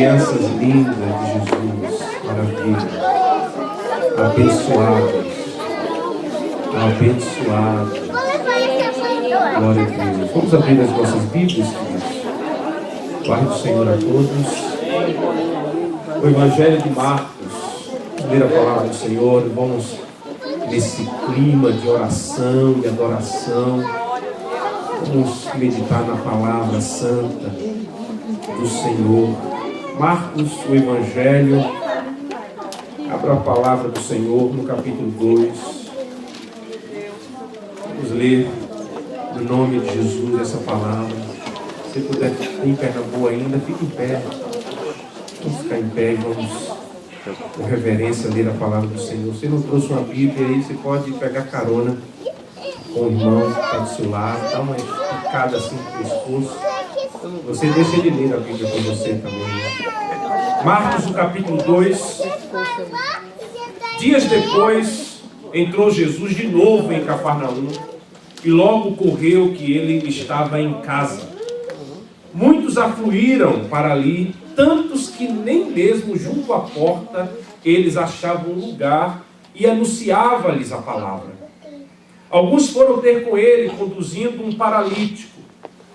Crianças lindas de Jesus, maravilha. Abençoadas. Abençoadas. Glória a Deus. Vamos abrir as nossas Bíblias, queridos. Guarde o Senhor a todos. O Evangelho de Marcos, primeira palavra do Senhor. Vamos nesse clima de oração e adoração. Vamos meditar na palavra santa do Senhor. Marcos, o Evangelho. Abra a palavra do Senhor no capítulo 2. Vamos ler no nome de Jesus essa palavra. Se puder ficar em perna boa ainda, fique em pé. Vamos ficar em pé e vamos, com reverência, ler a palavra do Senhor. Se não trouxe uma Bíblia aí, você pode pegar carona com o irmão que está do seu lado, dá uma esticada assim no pescoço. Você deixa ele ler a Bíblia com você também. Marcos, no capítulo 2. Dias depois, entrou Jesus de novo em Cafarnaum, e logo correu que ele estava em casa. Muitos afluíram para ali, tantos que nem mesmo junto à porta eles achavam lugar, e anunciava-lhes a palavra. Alguns foram ter com ele, conduzindo um paralítico,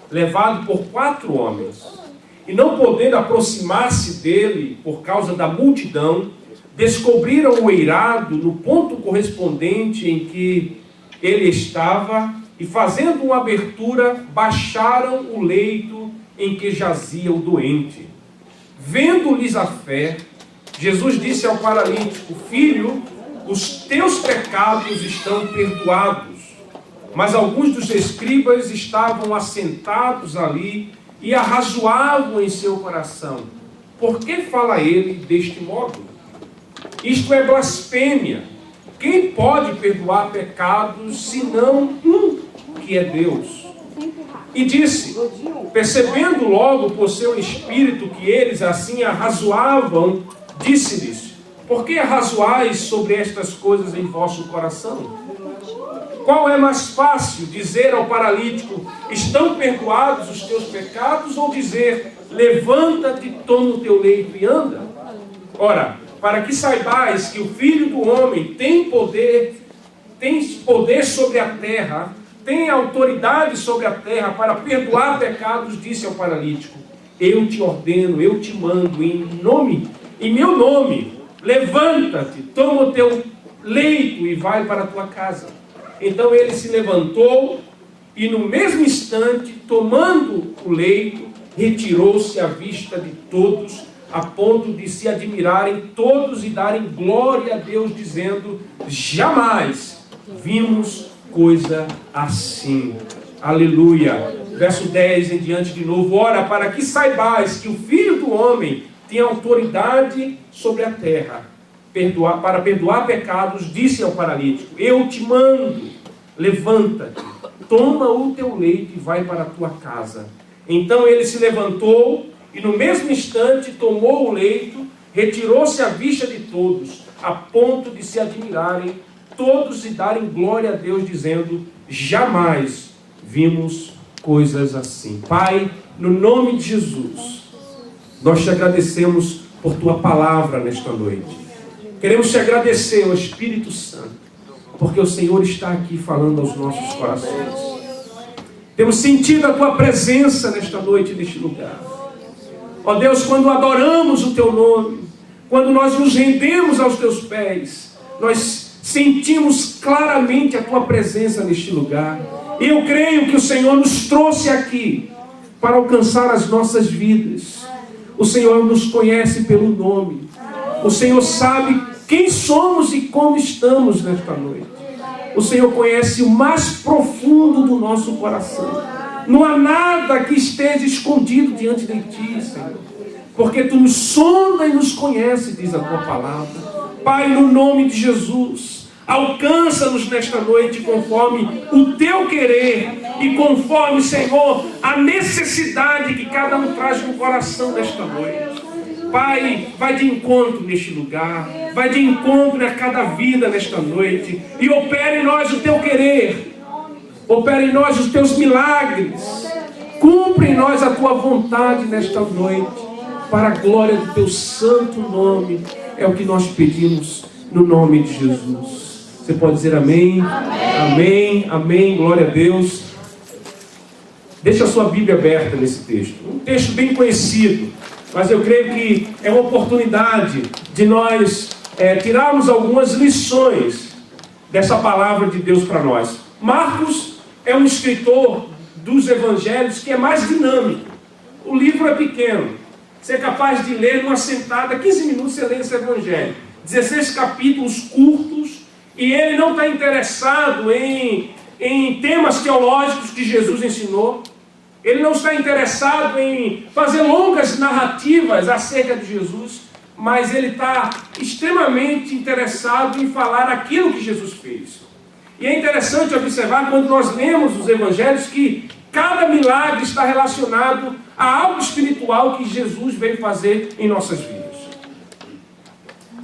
levado por 4 homens. E não podendo aproximar-se dele por causa da multidão, descobriram o eirado no ponto correspondente em que ele estava, e fazendo uma abertura, baixaram o leito em que jazia o doente. Vendo-lhes a fé, Jesus disse ao paralítico: Filho, os teus pecados estão perdoados. Mas alguns dos escribas estavam assentados ali e arrazoavam em seu coração: por que fala ele deste modo? Isto é blasfêmia. Quem pode perdoar pecados senão um, que é Deus? E disse, percebendo logo por seu espírito que eles assim arrazoavam, disse-lhes: por que arrazoais sobre estas coisas em vosso coração? Qual é mais fácil, dizer ao paralítico: estão perdoados os teus pecados, ou dizer: levanta-te, toma o teu leito e anda? Ora, para que saibais que o Filho do Homem tem poder sobre a terra, tem autoridade sobre a terra para perdoar pecados, disse ao paralítico: eu te ordeno, eu te mando, em meu nome, levanta-te, toma o teu leito e vai para a tua casa. Então ele se levantou e no mesmo instante, tomando o leito, retirou-se à vista de todos, a ponto de se admirarem todos e darem glória a Deus, dizendo: jamais vimos coisa assim. Aleluia. Verso 10 em diante de novo. Ora, para que saibais que o Filho do Homem tem autoridade sobre a terra, para perdoar pecados, disse ao paralítico: eu te mando, levanta-te, toma o teu leito e vai para a tua casa. Então ele se levantou e no mesmo instante tomou o leito, retirou-se à vista de todos, a ponto de se admirarem todos e darem glória a Deus, dizendo: jamais vimos coisas assim. Pai, no nome de Jesus, nós te agradecemos por tua palavra nesta noite. Queremos te agradecer, ó Espírito Santo, porque o Senhor está aqui falando aos nossos corações. Temos sentido a tua presença nesta noite, neste lugar. Ó Deus, quando adoramos o teu nome, quando nós nos rendemos aos teus pés, nós sentimos claramente a tua presença neste lugar. E eu creio que o Senhor nos trouxe aqui para alcançar as nossas vidas. O Senhor nos conhece pelo nome. O Senhor sabe quem somos e como estamos nesta noite. O Senhor conhece o mais profundo do nosso coração. Não há nada que esteja escondido diante de Ti, Senhor. Porque Tu nos sonda e nos conhece, diz a Tua palavra. Pai, no nome de Jesus, alcança-nos nesta noite conforme o Teu querer e conforme, Senhor, a necessidade que cada um traz no coração desta noite. Pai, vai de encontro neste lugar, vai de encontro a cada vida nesta noite, e opere em nós o Teu querer, opere em nós os Teus milagres, cumpre em nós a Tua vontade nesta noite. para a glória do teu santo nome. É o que nós pedimos no nome de Jesus. Você pode dizer amém? Amém, amém, amém. Glória a Deus. Deixa a sua Bíblia aberta nesse texto. Um texto bem conhecido, mas eu creio que é uma oportunidade de nós tirarmos algumas lições dessa palavra de Deus para nós. Marcos é um escritor dos evangelhos que é mais dinâmico. O livro é pequeno. Você é capaz de ler numa sentada, 15 minutos você lê esse evangelho. 16 capítulos curtos, e ele não está interessado em temas teológicos que Jesus ensinou. Ele não está interessado em fazer longas narrativas acerca de Jesus, mas ele está extremamente interessado em falar aquilo que Jesus fez. E é interessante observar, quando nós lemos os evangelhos, que cada milagre está relacionado a algo espiritual que Jesus veio fazer em nossas vidas.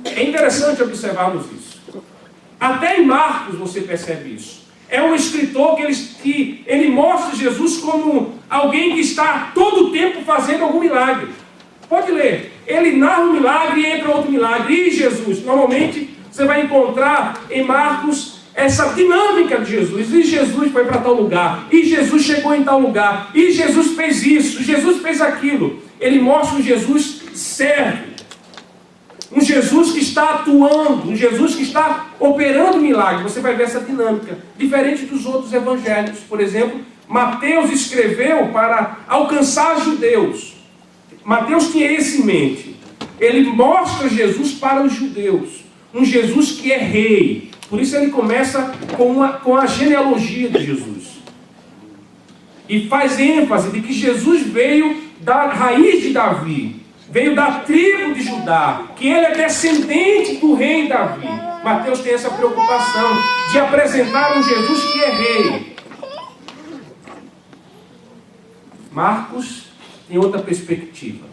É interessante observarmos isso. Até em Marcos você percebe isso. É um escritor que ele mostra Jesus como alguém que está todo o tempo fazendo algum milagre. Pode ler. Ele narra um milagre e entra outro milagre. E Jesus, normalmente você vai encontrar em Marcos essa dinâmica de Jesus. E Jesus foi para tal lugar. E Jesus chegou em tal lugar. E Jesus fez isso. Jesus fez aquilo. Ele mostra um Jesus servo. Um Jesus que está atuando, um Jesus que está operando milagres. Você vai ver essa dinâmica, diferente dos outros evangelhos. Por exemplo, Mateus escreveu para alcançar judeus. Mateus tinha isso em mente. Ele mostra Jesus para os judeus, um Jesus que é rei. Por isso ele começa com a genealogia de Jesus. E faz ênfase de que Jesus veio da raiz de Davi. Veio da tribo de Judá, que ele é descendente do rei Davi. Mateus tem essa preocupação de apresentar um Jesus que é rei. Marcos tem outra perspectiva.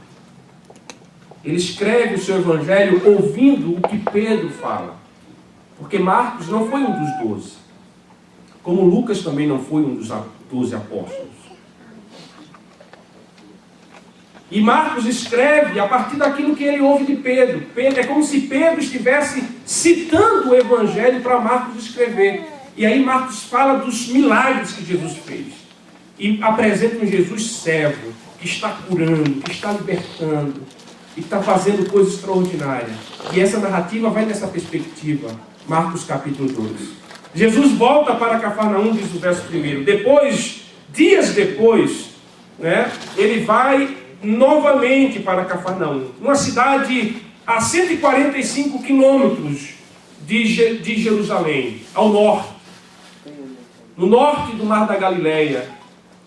Ele escreve o seu evangelho ouvindo o que Pedro fala. Porque Marcos não foi um dos 12. Como Lucas também não foi um dos 12 apóstolos. E Marcos escreve a partir daquilo que ele ouve de Pedro. É como se Pedro estivesse citando o evangelho para Marcos escrever. E aí Marcos fala dos milagres que Jesus fez. E apresenta um Jesus servo, que está curando, que está libertando, que está fazendo coisas extraordinárias. E essa narrativa vai nessa perspectiva. Marcos capítulo 2. Jesus volta para Cafarnaum, diz o verso 1. Dias depois, ele vai novamente para Cafarnaum, uma cidade a 145 quilômetros de Jerusalém, ao norte, no norte do Mar da Galileia.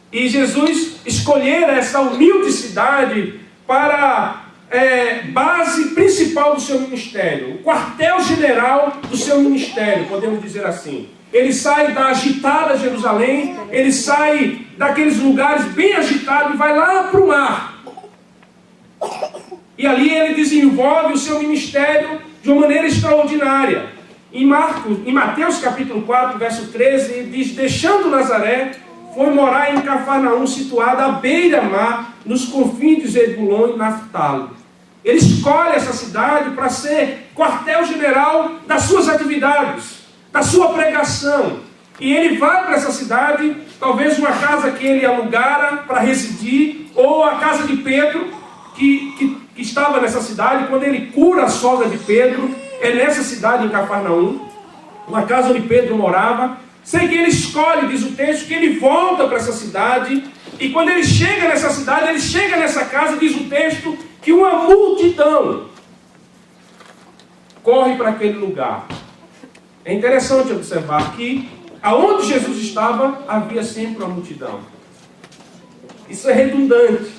E Jesus escolhera essa humilde cidade para base principal do seu ministério, o quartel-general do seu ministério, podemos dizer assim. Ele sai da agitada Jerusalém, ele sai daqueles lugares bem agitados e vai lá para o mar. E ali ele desenvolve o seu ministério de uma maneira extraordinária. Em Mateus capítulo 4, verso 13, diz: deixando Nazaré, foi morar em Cafarnaum, situada à beira-mar, nos confins de Zebulon e Naftali. Ele escolhe essa cidade para ser quartel-general das suas atividades, da sua pregação. E ele vai para essa cidade, talvez uma casa que ele alugara para residir, ou a casa de Pedro, que estava nessa cidade. Quando ele cura a sogra de Pedro, é nessa cidade, em Cafarnaum, uma casa onde Pedro morava. Sei que ele escolhe, diz o texto, que ele volta para essa cidade, e quando ele chega nessa cidade, ele chega nessa casa, diz o texto, que uma multidão corre para aquele lugar. É interessante observar que aonde Jesus estava, havia sempre uma multidão. Isso é redundante.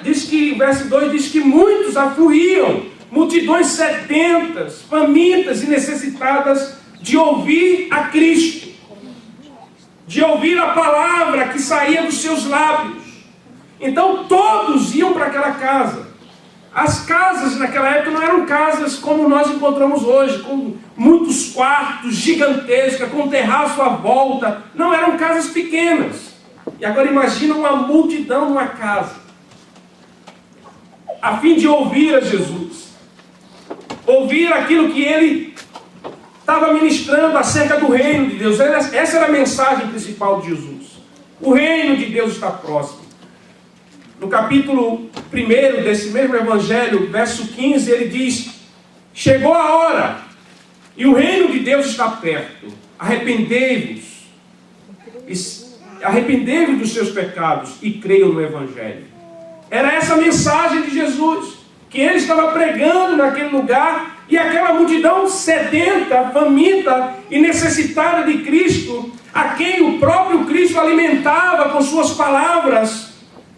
Diz que, verso 2, diz que muitos afluíam, multidões sedentas, famintas e necessitadas de ouvir a Cristo, de ouvir a palavra que saía dos seus lábios. Então todos iam para aquela casa. As casas naquela época não eram casas como nós encontramos hoje, com muitos quartos, gigantescas, com um terraço à volta. Não, eram casas pequenas. E agora imagina uma multidão numa casa. a fim de ouvir a Jesus. Ouvir aquilo que ele estava ministrando acerca do reino de Deus. Essa era a mensagem principal de Jesus. O reino de Deus está próximo. No capítulo 1 desse mesmo evangelho, verso 15, ele diz: chegou a hora e o reino de Deus está perto. Arrependei-vos dos seus pecados e creiam no evangelho. Era essa a mensagem de Jesus, que ele estava pregando naquele lugar, e aquela multidão sedenta, faminta e necessitada de Cristo, a quem o próprio Cristo alimentava com suas palavras,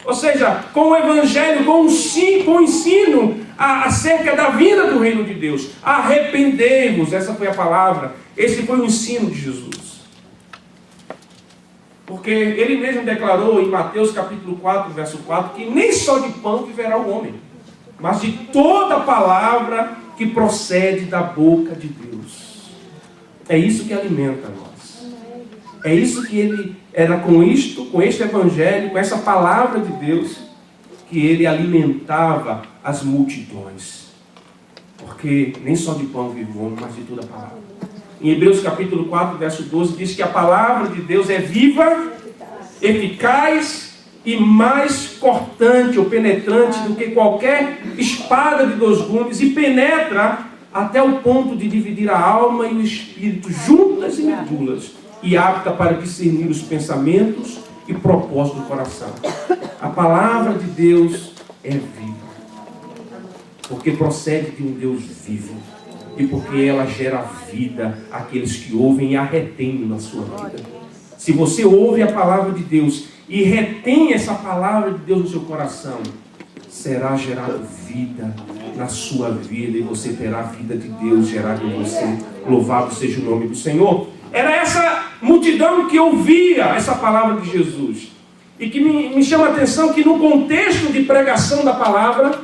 ou seja, com o evangelho, com o ensino acerca da vinda do reino de Deus. Arrependei-vos, essa foi a palavra, esse foi o ensino de Jesus. Porque ele mesmo declarou em Mateus capítulo 4, verso 4, que nem só de pão viverá o homem, mas de toda palavra que procede da boca de Deus. É isso que alimenta nós. É isso que ele era com este evangelho, com essa palavra de Deus, que ele alimentava as multidões. Porque nem só de pão vive o homem, mas de toda a palavra. Em Hebreus capítulo 4, verso 12, diz que a palavra de Deus é viva, eficaz e mais cortante ou penetrante do que qualquer espada de 2 gumes, e penetra até o ponto de dividir a alma e o espírito, juntas e medulas, e apta para discernir os pensamentos e propósitos do coração. A palavra de Deus é viva, porque procede de um Deus vivo, e porque ela gera vida àqueles que ouvem e a retêm na sua vida. Se você ouve a palavra de Deus e retém essa palavra de Deus no seu coração, será gerado vida na sua vida, e você terá a vida de Deus gerada em você. Louvado seja o nome do Senhor. Era essa multidão que ouvia essa palavra de Jesus. E que me chama a atenção que no contexto de pregação da palavra,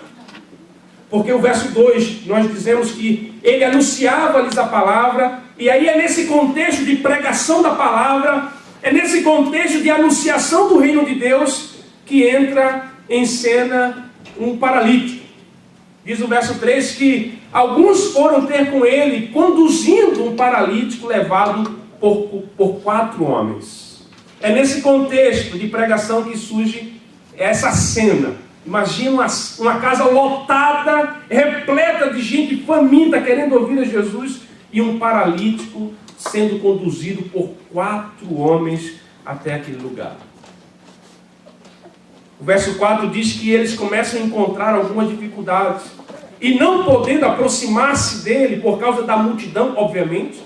porque o verso 2, nós dizemos que ele anunciava-lhes a palavra, e aí é nesse contexto de pregação da palavra, é nesse contexto de anunciação do reino de Deus, que entra em cena um paralítico. Diz o verso 3 que alguns foram ter com ele, conduzindo um paralítico levado por 4 homens. É nesse contexto de pregação que surge essa cena. Imagina uma casa lotada, repleta de gente faminta, querendo ouvir a Jesus, e um paralítico sendo conduzido por 4 homens até aquele lugar. O verso 4 diz que eles começam a encontrar algumas dificuldades, e não podendo aproximar-se dele por causa da multidão, obviamente,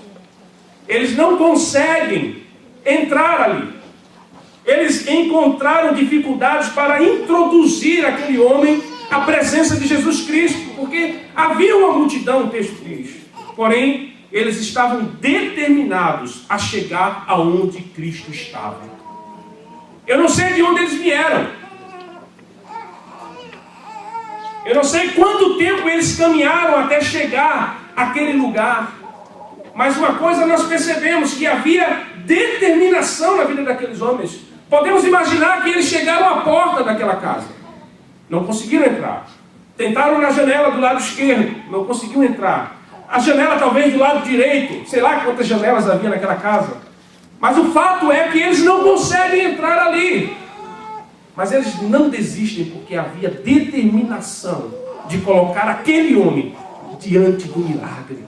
eles não conseguem entrar ali. Eles encontraram dificuldades para introduzir aquele homem à presença de Jesus Cristo, porque havia uma multidão, o texto diz. Porém, eles estavam determinados a chegar aonde Cristo estava. Eu não sei de onde eles vieram. Eu não sei quanto tempo eles caminharam até chegar àquele lugar. Mas uma coisa nós percebemos, que havia determinação na vida daqueles homens. Podemos imaginar que eles chegaram à porta daquela casa. Não conseguiram entrar. Tentaram na janela do lado esquerdo. Não conseguiram entrar. A janela talvez do lado direito. Sei lá quantas janelas havia naquela casa. Mas o fato é que eles não conseguem entrar ali. Mas eles não desistem, porque havia determinação de colocar aquele homem diante do milagre.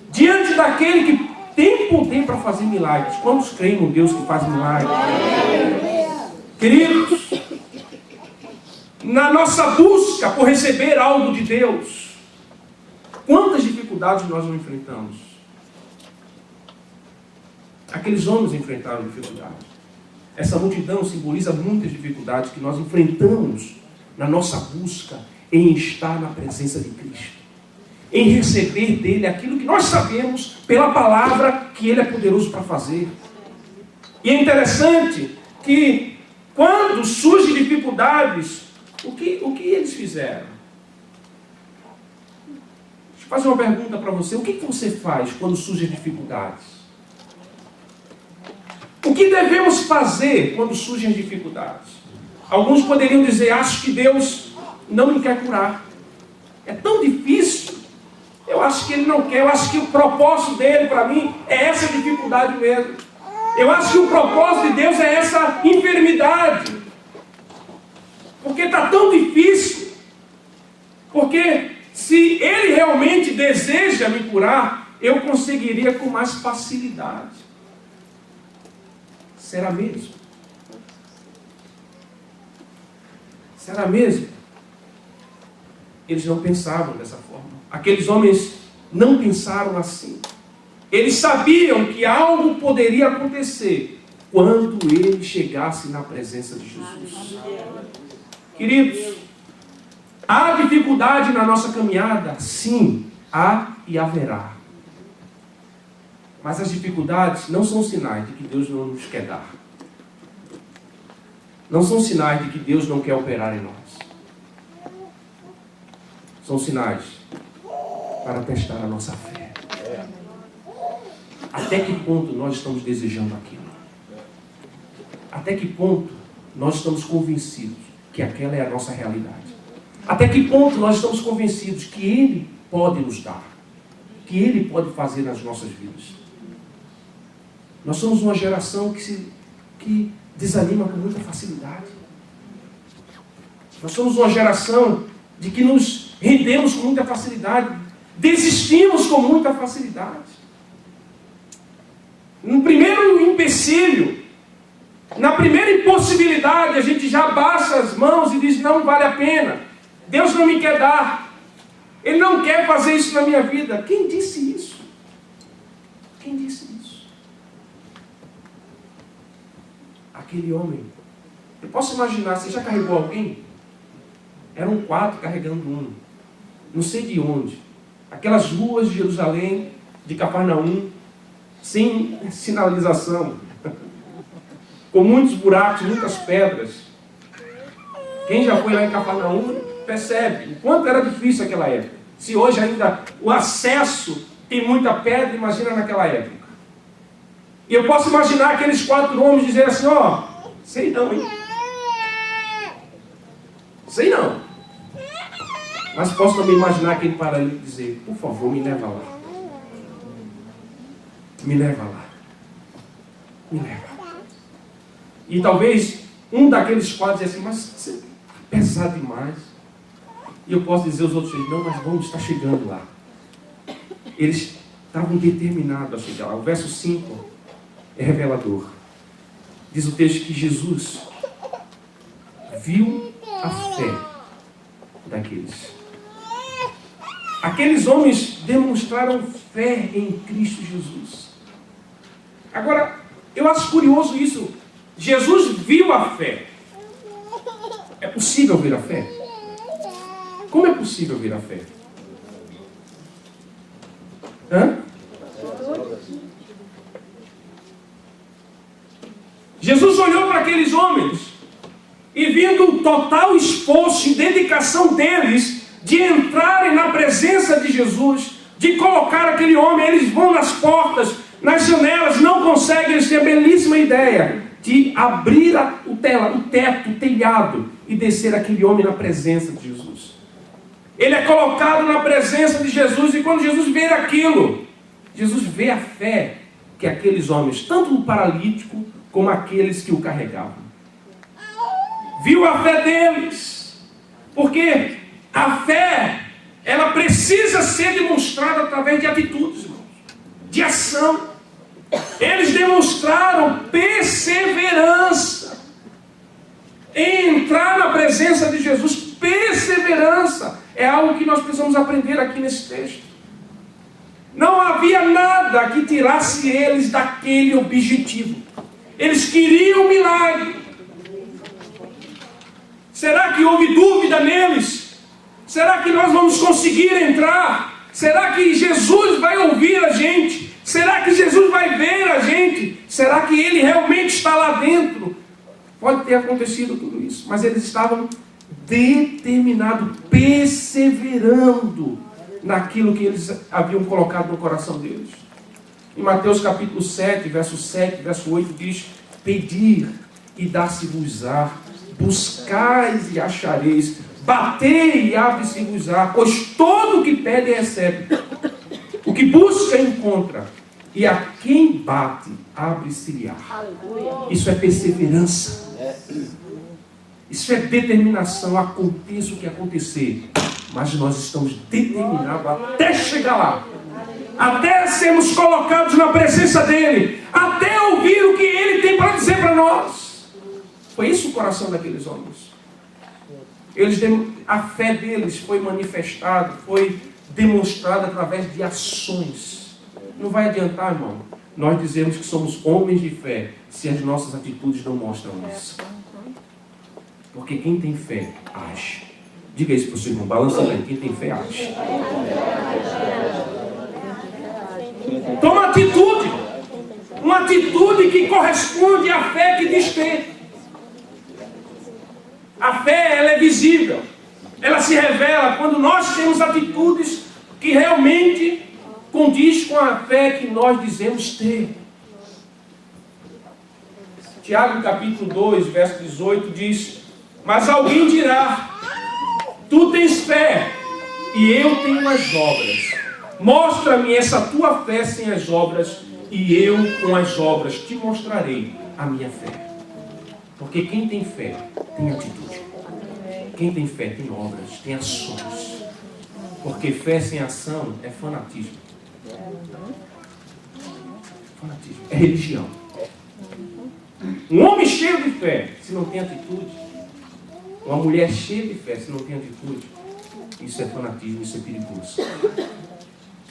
Diante daquele que tem poder para fazer milagres. Quantos creem no Deus que faz milagres? Queridos, na nossa busca por receber algo de Deus, quantas dificuldades nós não enfrentamos? Aqueles homens enfrentaram dificuldades. Essa multidão simboliza muitas dificuldades que nós enfrentamos na nossa busca em estar na presença de Cristo, em receber dele aquilo que nós sabemos pela palavra que ele é poderoso para fazer. E é interessante que quando surgem dificuldades, o que eles fizeram? Deixa eu fazer uma pergunta para você. O que você faz quando surgem dificuldades? O que devemos fazer quando surgem dificuldades? Alguns poderiam dizer: acho que Deus não me quer curar. É tão difícil. Eu acho que ele não quer. Eu acho que o propósito dele para mim é essa dificuldade mesmo. Eu acho que o propósito de Deus é essa enfermidade. Porque está tão difícil. Porque se ele realmente deseja me curar, eu conseguiria com mais facilidade. Será mesmo? Será mesmo? Eles não pensavam dessa forma. Aqueles homens não pensaram assim. Eles sabiam que algo poderia acontecer quando ele chegasse na presença de Jesus. Queridos, há dificuldade na nossa caminhada? Sim, há e haverá. Mas as dificuldades não são sinais de que Deus não nos quer dar. Não são sinais de que Deus não quer operar em nós. São sinais para testar a nossa fé. Até que ponto nós estamos desejando aquilo? Até que ponto nós estamos convencidos que aquela é a nossa realidade? Até que ponto nós estamos convencidos que Ele pode nos dar? Que Ele pode fazer nas nossas vidas? Nós somos uma geração que desanima com muita facilidade. Nós somos uma geração de que nos rendemos com muita facilidade. Desistimos com muita facilidade. No primeiro empecilho, na primeira impossibilidade, a gente já baixa as mãos e diz, não vale a pena. Deus não me quer dar. Ele não quer fazer isso na minha vida. Quem disse isso? Quem disse isso? Aquele homem. Eu posso imaginar, você já carregou alguém? Eram 4 carregando um. Não sei de onde. Aquelas ruas de Jerusalém, de Cafarnaum, sem sinalização, com muitos buracos, muitas pedras. Quem já foi lá em Cafarnaum percebe o quanto era difícil aquela época. Se hoje ainda o acesso tem muita pedra, imagina naquela época. E eu posso imaginar aqueles 4 homens dizerem assim, sei não, hein? Sei não. Mas posso também imaginar aquele paralítico dizer, por favor, me leva lá. Me leva lá. Me leva. E talvez um daqueles 4 dizer assim, mas você é pesado demais. E eu posso dizer aos outros, não, mas vamos estar chegando lá. Eles estavam determinados a chegar lá. O verso 5 é revelador. Diz o texto que Jesus viu a fé daqueles. Aqueles homens demonstraram fé em Cristo Jesus. Agora, eu acho curioso isso. Jesus viu a fé. É possível ver a fé? Como é possível ver a fé? Jesus olhou para aqueles homens e vendo o total esforço e dedicação deles de entrarem na presença de Jesus, de colocar aquele homem, eles vão nas portas, nas janelas, não conseguem, eles têm a belíssima ideia de abrir o teto, o telhado e descer aquele homem na presença de Jesus. Ele é colocado na presença de Jesus e quando Jesus vê aquilo, Jesus vê a fé que aqueles homens, tanto o paralítico como aqueles que o carregavam, viu a fé deles, porque a fé, ela precisa ser demonstrada através de atitudes, irmãos, de ação. Eles demonstraram perseverança em entrar na presença de Jesus. Perseverança é algo que nós precisamos aprender aqui nesse texto. Não havia nada que tirasse eles daquele objetivo. Eles queriam um milagre. Será que houve dúvida neles? Será que nós vamos conseguir entrar? Será que Jesus vai ouvir a gente? Será que Jesus vai ver a gente? Será que Ele realmente está lá dentro? Pode ter acontecido tudo isso, mas eles estavam determinados, perseverando naquilo que eles haviam colocado no coração deles. Em Mateus capítulo 7, verso 7, verso 8 diz: pedir e dar-se-vos-á, buscais e achareis, batei e abre-se-vos-á, pois todo o que pede recebe, o que busca encontra, e a quem bate abre-se-lhe-á. Isso é perseverança. Isso é determinação. Aconteça o que acontecer, mas nós estamos determinados até chegar lá, até sermos colocados na presença dele, até ouvir o que ele tem para dizer para nós. Foi isso o coração daqueles homens. A fé deles foi manifestada, foi demonstrada através de ações. Não vai adiantar, irmão, nós dizemos que somos homens de fé se as nossas atitudes não mostram isso. Porque quem tem fé, age. Diga isso para o seu irmão, balança aí. Quem tem fé, age. Toma atitude. Uma atitude que corresponde à fé que diz ter. A fé, ela é visível. Ela se revela quando nós temos atitudes que realmente condiz com a fé que nós dizemos ter. Tiago capítulo 2, verso 18 diz: mas alguém dirá, tu tens fé e eu tenho as obras. Mostra-me essa tua fé sem as obras, e eu com as obras te mostrarei a minha fé. Porque quem tem fé tem atitude. Quem tem fé tem obras, tem ações. Porque fé sem ação é fanatismo. Fanatismo é religião. Um homem cheio de fé, se não tem atitude, uma mulher cheia de fé, se não tem atitude, isso é fanatismo, isso é perigoso.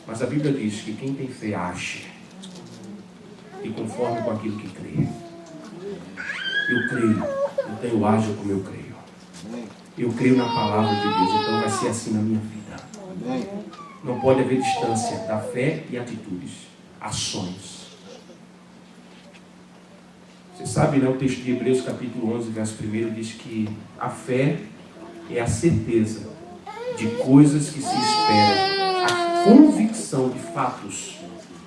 Mas a Bíblia diz que quem tem fé age, e conforme com aquilo que crê. Eu creio, então eu ajo como eu creio. Eu creio na palavra de Deus, então vai ser assim na minha vida. Não pode haver distância da fé e atitudes, ações. Você sabe, né, o texto de Hebreus capítulo 11, verso 1 diz que a fé é a certeza de coisas que se esperam, a convicção de fatos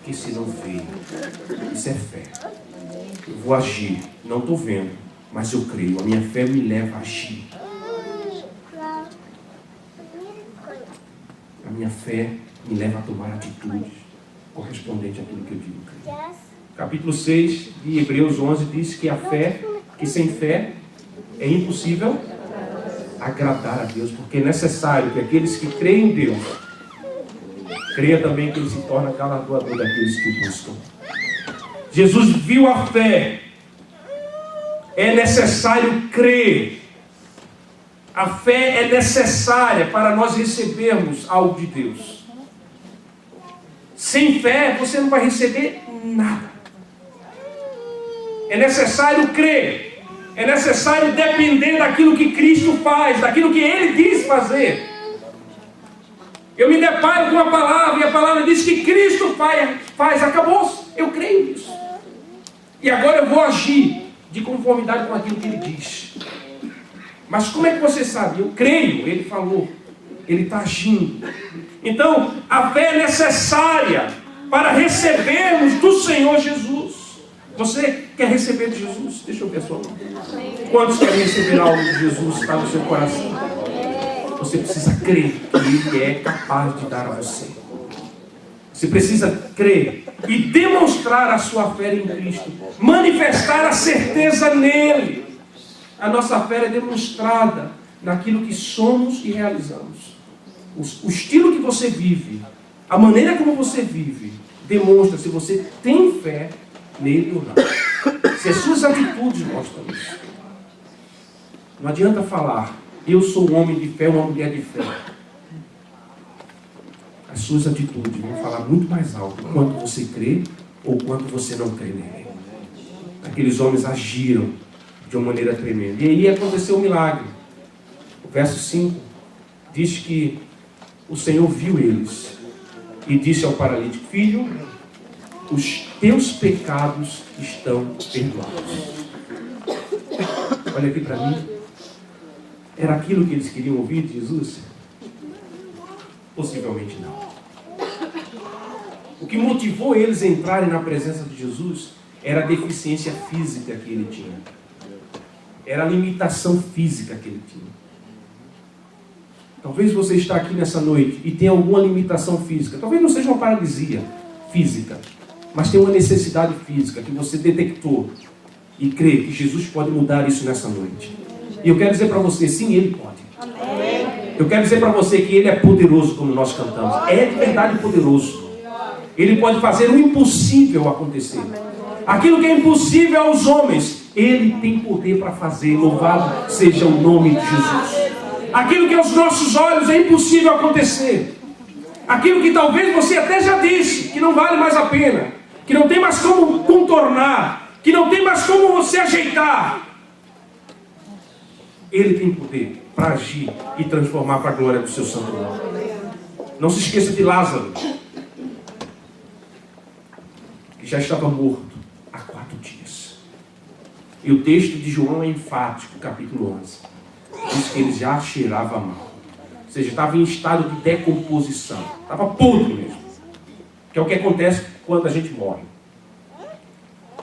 que se não veem. Isso é fé. Eu vou agir, não estou vendo, mas eu creio. A minha fé me leva a agir. A minha fé me leva a tomar atitudes correspondentes àquilo que eu digo crer. Capítulo 6 de Hebreus 11 diz que a fé, que sem fé é impossível agradar a Deus, porque é necessário que aqueles que creem em Deus creia também que Ele se torna galardoador daqueles que o buscam. Jesus viu a fé. É necessário crer. A fé é necessária para nós recebermos algo de Deus. Sem fé você não vai receber nada. É necessário crer. É necessário depender daquilo que Cristo faz, daquilo que Ele diz fazer. Eu me deparo com a palavra e a palavra diz que Cristo faz, acabou. Eu creio nisso. E agora eu vou agir de conformidade com aquilo que Ele diz. Mas como é que você sabe? Eu creio, Ele falou. Ele está agindo. Então, a fé é necessária para recebermos do Senhor Jesus. Você quer receber de Jesus? Deixa eu ver a sua mão. Quantos querem receber algo de Jesus que está no seu coração? Você precisa crer que Ele é capaz de dar a você. Você precisa crer e demonstrar a sua fé em Cristo. Manifestar a certeza nele. A nossa fé é demonstrada naquilo que somos e realizamos. O estilo que você vive, a maneira como você vive, demonstra se você tem fé nele ou não. Se as suas atitudes mostram isso. Não adianta falar, eu sou um homem de fé, uma mulher de fé. As suas atitudes vão falar muito mais alto quanto você crê ou quanto você não crê nele. Aqueles homens agiram de uma maneira tremenda. E aí aconteceu um milagre. O verso 5 diz que o Senhor viu eles e disse ao paralítico: filho, os teus pecados estão perdoados. Olha aqui para mim. Era aquilo que eles queriam ouvir de Jesus? Possivelmente não. O que motivou eles a entrarem na presença de Jesus era a deficiência física que ele tinha. Era a limitação física que ele tinha. Talvez você está aqui nessa noite e tenha alguma limitação física. Talvez não seja uma paralisia física, mas tem uma necessidade física que você detectou e crê que Jesus pode mudar isso nessa noite. E eu quero dizer para você, sim, Ele pode. Amém. Eu quero dizer para você que Ele é poderoso, como nós cantamos. É de verdade poderoso. Ele pode fazer o impossível acontecer. Aquilo que é impossível aos homens, Ele tem poder para fazer. Louvado seja o nome de Jesus. Aquilo que aos nossos olhos é impossível acontecer. Aquilo que talvez você até já disse, que não vale mais a pena, que não tem mais como contornar, que não tem mais como você ajeitar. Ele tem poder para agir e transformar para a glória do seu santo nome. Não se esqueça de Lázaro, que já estava morto há 4 dias. E o texto de João é enfático, capítulo 11. Diz que ele já cheirava mal. Ou seja, estava em estado de decomposição. Estava podre mesmo. Que é o que acontece quando a gente morre.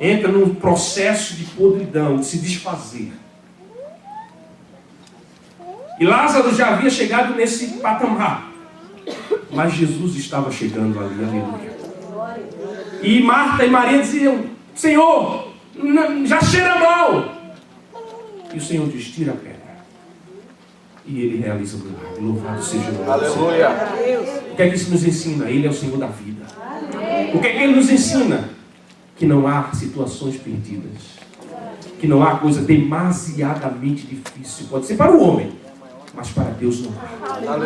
Entra num processo de podridão, de se desfazer. E Lázaro já havia chegado nesse patamar. Mas Jesus estava chegando ali, aleluia. E Marta e Maria diziam: Senhor, já cheira mal. E o Senhor diz: tira a pedra. E Ele realiza o milagre. Louvado seja o nome do Senhor. Aleluia. O que é que isso nos ensina? Ele é o Senhor da vida. O que é que Ele nos ensina? Que não há situações perdidas. Que não há coisa demasiadamente difícil. Pode ser para o homem, mas para Deus não há.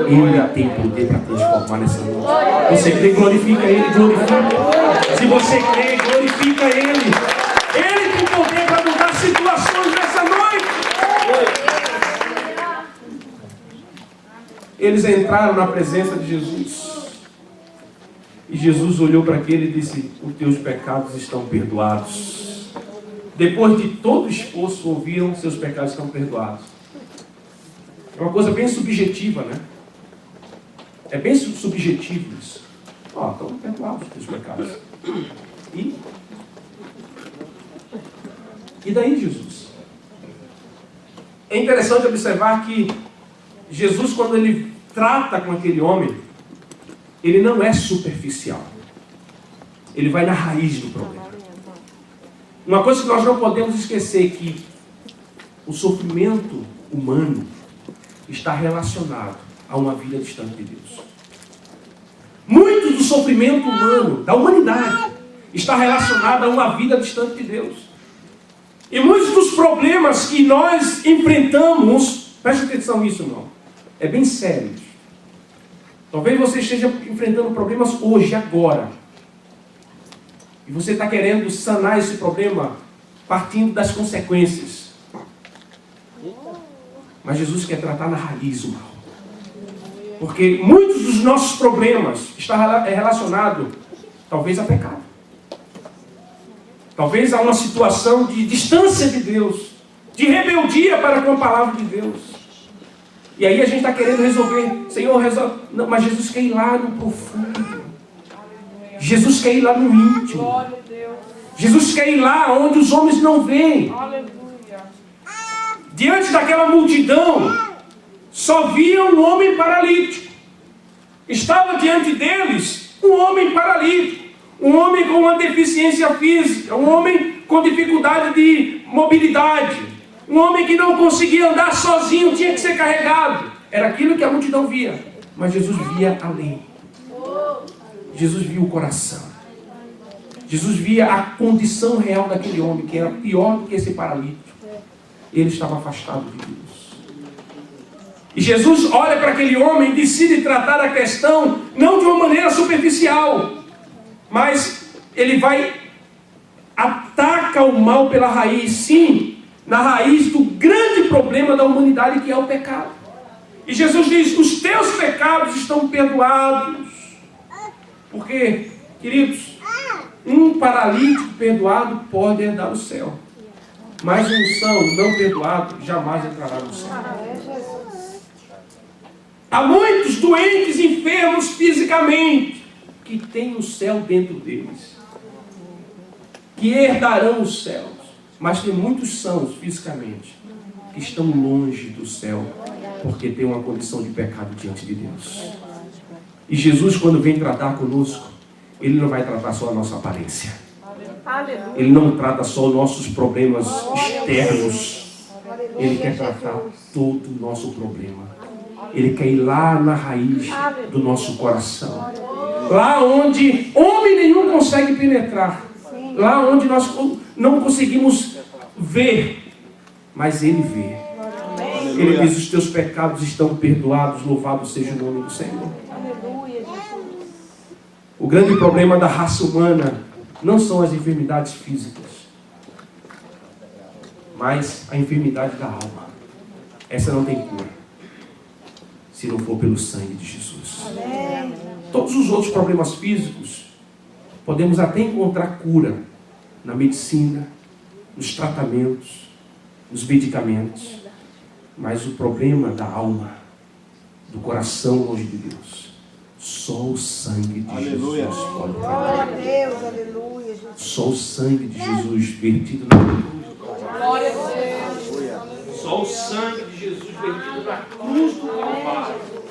Ele tem poder para transformar nessa noite. Você crê, glorifica Ele, glorifica. Se você crê, glorifica Ele. Ele tem poder para mudar situações nessa noite. Eles entraram na presença de Jesus. E Jesus olhou para aquele e disse: os teus pecados estão perdoados. Depois de todo o esforço, ouviram: seus pecados estão perdoados. É uma coisa bem subjetiva, né? É bem subjetivo isso. Estão perdoados os teus pecados. E daí, Jesus? É interessante observar que Jesus, quando Ele trata com aquele homem, Ele não é superficial. Ele vai na raiz do problema. Uma coisa que nós não podemos esquecer é que o sofrimento humano está relacionado a uma vida distante de Deus. Muito do sofrimento humano, da humanidade, está relacionado a uma vida distante de Deus. E muitos dos problemas que nós enfrentamos, preste atenção nisso, irmão, é bem sério. Talvez você esteja enfrentando problemas hoje, agora. E você está querendo sanar esse problema partindo das consequências. Mas Jesus quer tratar na raiz o mal. Porque muitos dos nossos problemas estão relacionados, talvez, a pecado. Talvez a uma situação de distância de Deus, de rebeldia para com a palavra de Deus. E aí a gente está querendo resolver. Senhor, resolve. Não, mas Jesus quer ir lá no profundo. Jesus quer ir lá no íntimo. Jesus quer ir lá onde os homens não veem. Diante daquela multidão, só viam um homem paralítico. Estava diante deles um homem paralítico. Um homem com uma deficiência física. Um homem com dificuldade de mobilidade. Um homem que não conseguia andar sozinho, tinha que ser carregado. Era aquilo que a multidão via. Mas Jesus via além. Jesus via o coração. Jesus via a condição real daquele homem, que era pior do que esse paralítico. Ele estava afastado de Deus. E Jesus olha para aquele homem e decide tratar a questão não de uma maneira superficial, mas ele vai ataca o mal pela raiz, sim, na raiz do grande problema da humanidade, que é o pecado. E Jesus diz: os teus pecados estão perdoados. Porque, queridos, um paralítico perdoado pode herdar o céu. Mas um são não perdoado jamais entrará no céu. Há muitos doentes, enfermos fisicamente, que têm o céu dentro deles, que herdarão os céus. Mas tem muitos sãos fisicamente, que estão longe do céu, porque tem uma condição de pecado diante de Deus. E Jesus, quando vem tratar conosco, Ele não vai tratar só a nossa aparência. Ele não trata só os nossos problemas externos. Ele quer tratar todo o nosso problema. Ele quer ir lá na raiz do nosso coração. Lá onde homem nenhum consegue penetrar. Lá onde nós não conseguimos ver. Mas Ele vê. Ele diz: os teus pecados estão perdoados. Louvado seja o nome do Senhor. O grande problema da raça humana não são as enfermidades físicas, mas a enfermidade da alma. Essa não tem cura, se não for pelo sangue de Jesus. Amém. Todos os outros problemas físicos, podemos até encontrar cura na medicina, nos tratamentos, nos medicamentos. Mas o problema da alma, do coração longe de Deus, só o sangue de aleluia. Jesus pode Glória a tratar. Deus, aleluia. Jesus. Só o sangue de Jesus vertido na cruz. Glória a Deus. Só o sangue de Jesus vertido na cruz do Calvário